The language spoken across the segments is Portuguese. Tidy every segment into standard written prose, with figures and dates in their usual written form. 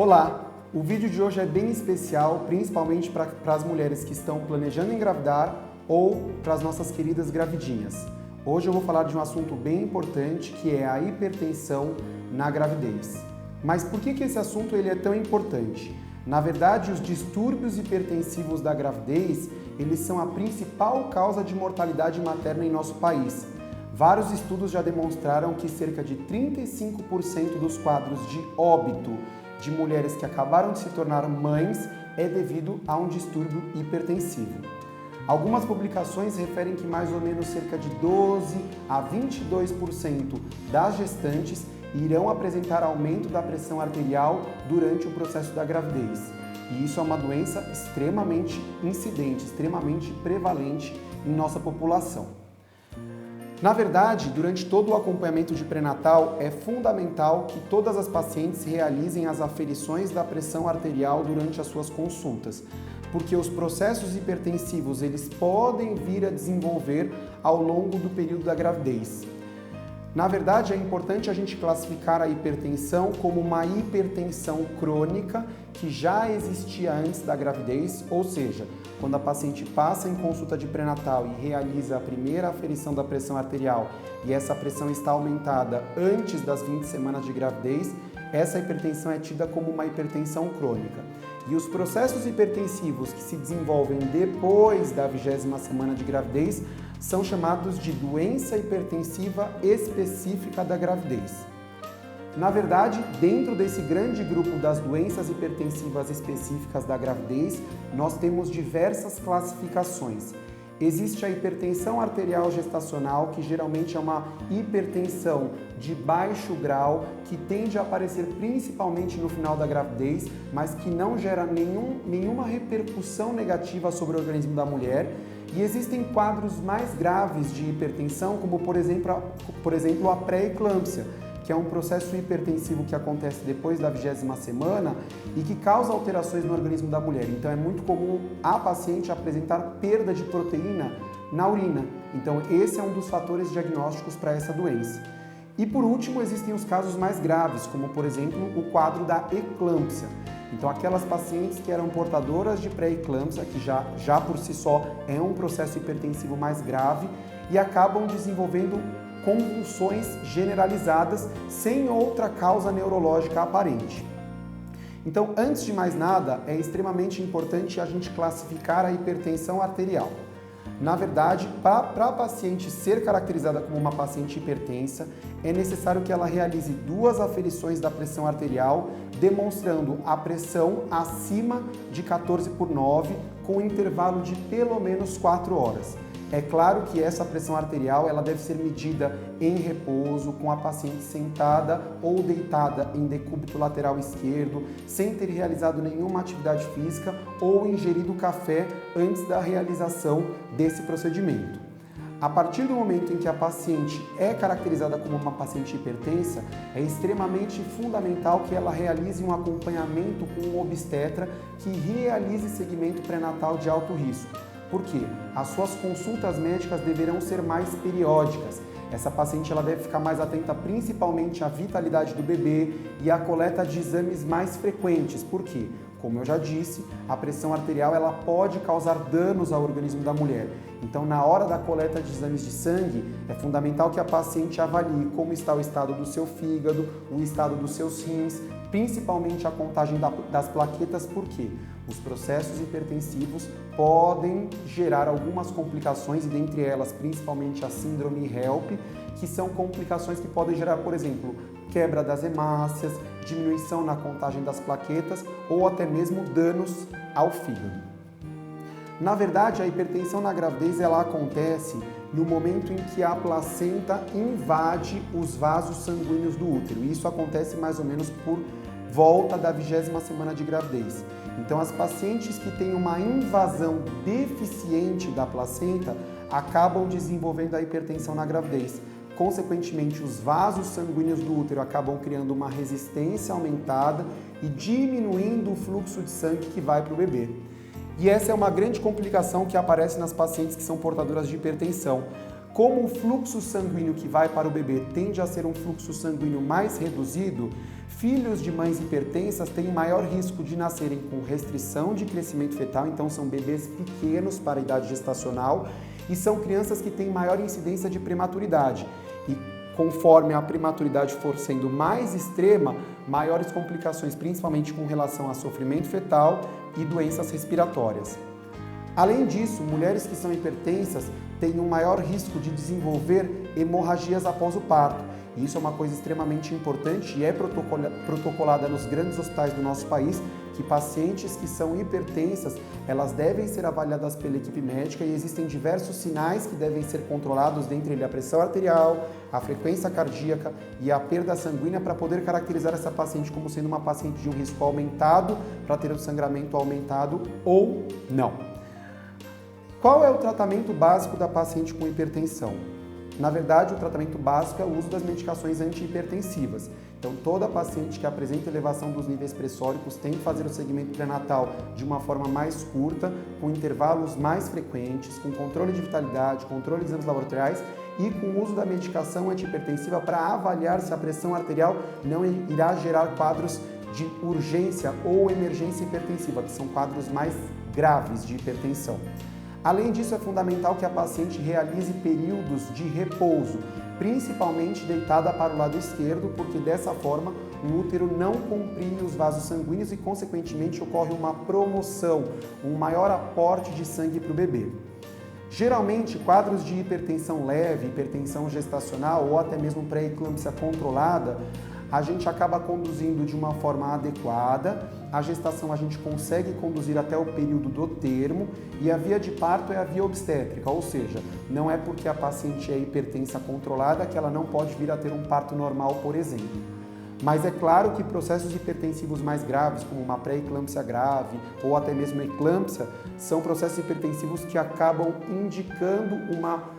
Olá! O vídeo de hoje é bem especial, principalmente para as mulheres que estão planejando engravidar ou para as nossas queridas gravidinhas. Hoje eu vou falar de um assunto bem importante, que é a hipertensão na gravidez. Mas por que esse assunto ele é tão importante? Na verdade, os distúrbios hipertensivos da gravidez, eles são a principal causa de mortalidade materna em nosso país. Vários estudos já demonstraram que cerca de 35% dos quadros de óbito de mulheres que acabaram de se tornar mães é devido a um distúrbio hipertensivo. Algumas publicações referem que mais ou menos cerca de 12 a 22% das gestantes irão apresentar aumento da pressão arterial durante o processo da gravidez. E isso é uma doença extremamente incidente, extremamente prevalente em nossa população. Na verdade, durante todo o acompanhamento de pré-natal, é fundamental que todas as pacientes realizem as aferições da pressão arterial durante as suas consultas, porque os processos hipertensivos eles podem vir a desenvolver ao longo do período da gravidez. Na verdade, é importante a gente classificar a hipertensão como uma hipertensão crônica que já existia antes da gravidez, ou seja, quando a paciente passa em consulta de pré-natal e realiza a primeira aferição da pressão arterial e essa pressão está aumentada antes das 20 semanas de gravidez, essa hipertensão é tida como uma hipertensão crônica. E os processos hipertensivos que se desenvolvem depois da 20ª semana de gravidez são chamados de doença hipertensiva específica da gravidez. Na verdade, dentro desse grande grupo das doenças hipertensivas específicas da gravidez, nós temos diversas classificações. Existe a hipertensão arterial gestacional, que geralmente é uma hipertensão de baixo grau, que tende a aparecer principalmente no final da gravidez, mas que não gera nenhuma repercussão negativa sobre o organismo da mulher. E existem quadros mais graves de hipertensão, como por exemplo a pré-eclâmpsia, que é um processo hipertensivo que acontece depois da 20ª semana e que causa alterações no organismo da mulher. Então é muito comum a paciente apresentar perda de proteína na urina. Então esse é um dos fatores diagnósticos para essa doença. E por último, existem os casos mais graves, como por exemplo o quadro da eclâmpsia. Então aquelas pacientes que eram portadoras de pré-eclâmpsia, que já por si só é um processo hipertensivo mais grave e acabam desenvolvendo convulsões generalizadas sem outra causa neurológica aparente. Então, antes de mais nada, é extremamente importante a gente classificar a hipertensão arterial. Na verdade, para a paciente ser caracterizada como uma paciente hipertensa, é necessário que ela realize 2 aferições da pressão arterial, demonstrando a pressão acima de 14/9, com um intervalo de pelo menos 4 horas. É claro que essa pressão arterial ela deve ser medida em repouso, com a paciente sentada ou deitada em decúbito lateral esquerdo, sem ter realizado nenhuma atividade física ou ingerido café antes da realização desse procedimento. A partir do momento em que a paciente é caracterizada como uma paciente hipertensa, é extremamente fundamental que ela realize um acompanhamento com um obstetra que realize segmento pré-natal de alto risco. Por quê? As suas consultas médicas deverão ser mais periódicas. Essa paciente ela deve ficar mais atenta principalmente à vitalidade do bebê e à coleta de exames mais frequentes. Por quê? Como eu já disse, a pressão arterial ela pode causar danos ao organismo da mulher. Então, na hora da coleta de exames de sangue, é fundamental que a paciente avalie como está o estado do seu fígado, o estado dos seus rins, principalmente a contagem das plaquetas, porque os processos hipertensivos podem gerar algumas complicações, e dentre elas, principalmente a síndrome HELP, que são complicações que podem gerar, por exemplo, quebra das hemácias, diminuição na contagem das plaquetas ou até mesmo danos ao fígado. Na verdade, a hipertensão na gravidez ela acontece no momento em que a placenta invade os vasos sanguíneos do útero. Isso acontece mais ou menos por volta da 20ª semana de gravidez. Então, as pacientes que têm uma invasão deficiente da placenta acabam desenvolvendo a hipertensão na gravidez. Consequentemente, os vasos sanguíneos do útero acabam criando uma resistência aumentada e diminuindo o fluxo de sangue que vai para o bebê. E essa é uma grande complicação que aparece nas pacientes que são portadoras de hipertensão. Como o fluxo sanguíneo que vai para o bebê tende a ser um fluxo sanguíneo mais reduzido, Filhos de mães hipertensas têm maior risco de nascerem com restrição de crescimento fetal, então são bebês pequenos para a idade gestacional e são crianças que têm maior incidência de prematuridade. E conforme a prematuridade for sendo mais extrema, maiores complicações, principalmente com relação a sofrimento fetal e doenças respiratórias. Além disso, mulheres que são hipertensas têm um maior risco de desenvolver hemorragias após o parto. E isso é uma coisa extremamente importante e é protocolada nos grandes hospitais do nosso país, que pacientes que são hipertensas, elas devem ser avaliadas pela equipe médica e existem diversos sinais que devem ser controlados, dentre eles a pressão arterial, a frequência cardíaca e a perda sanguínea, para poder caracterizar essa paciente como sendo uma paciente de um risco aumentado para ter o sangramento aumentado ou não. Qual é o tratamento básico da paciente com hipertensão? Na verdade, o tratamento básico é o uso das medicações antihipertensivas. Então, toda paciente que apresenta elevação dos níveis pressóricos tem que fazer o segmento pré-natal de uma forma mais curta, com intervalos mais frequentes, com controle de vitalidade, controle de exames laboratoriais e com o uso da medicação antihipertensiva para avaliar se a pressão arterial não irá gerar quadros de urgência ou emergência hipertensiva, que são quadros mais graves de hipertensão. Além disso, é fundamental que a paciente realize períodos de repouso, principalmente deitada para o lado esquerdo, porque dessa forma o útero não comprime os vasos sanguíneos e, consequentemente, ocorre uma promoção, um maior aporte de sangue para o bebê. Geralmente, quadros de hipertensão leve, hipertensão gestacional ou até mesmo pré-eclâmpsia controlada, a gente acaba conduzindo de uma forma adequada, a gestação a gente consegue conduzir até o período do termo e a via de parto é a via obstétrica, ou seja, não é porque a paciente é hipertensa controlada que ela não pode vir a ter um parto normal, por exemplo. Mas é claro que processos hipertensivos mais graves, como uma pré-eclâmpsia grave ou até mesmo eclâmpsia, são processos hipertensivos que acabam indicando uma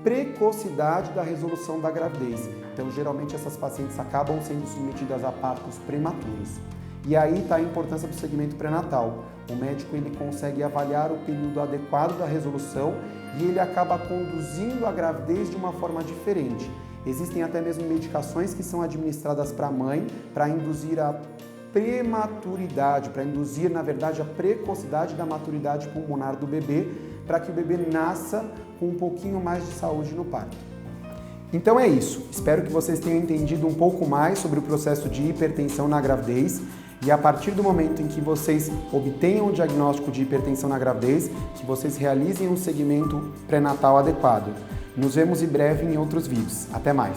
precocidade da resolução da gravidez. Então, geralmente, essas pacientes acabam sendo submetidas a partos prematuros. E aí está a importância do segmento pré-natal. O médico ele consegue avaliar o período adequado da resolução e ele acaba conduzindo a gravidez de uma forma diferente. Existem até mesmo medicações que são administradas para a mãe para induzir a prematuridade, para induzir, na verdade, a precocidade da maturidade pulmonar do bebê, para que o bebê nasça com um pouquinho mais de saúde no parto. Então é isso. Espero que vocês tenham entendido um pouco mais sobre o processo de hipertensão na gravidez e a partir do momento em que vocês obtenham o diagnóstico de hipertensão na gravidez, que vocês realizem um segmento pré-natal adequado. Nos vemos em breve em outros vídeos. Até mais!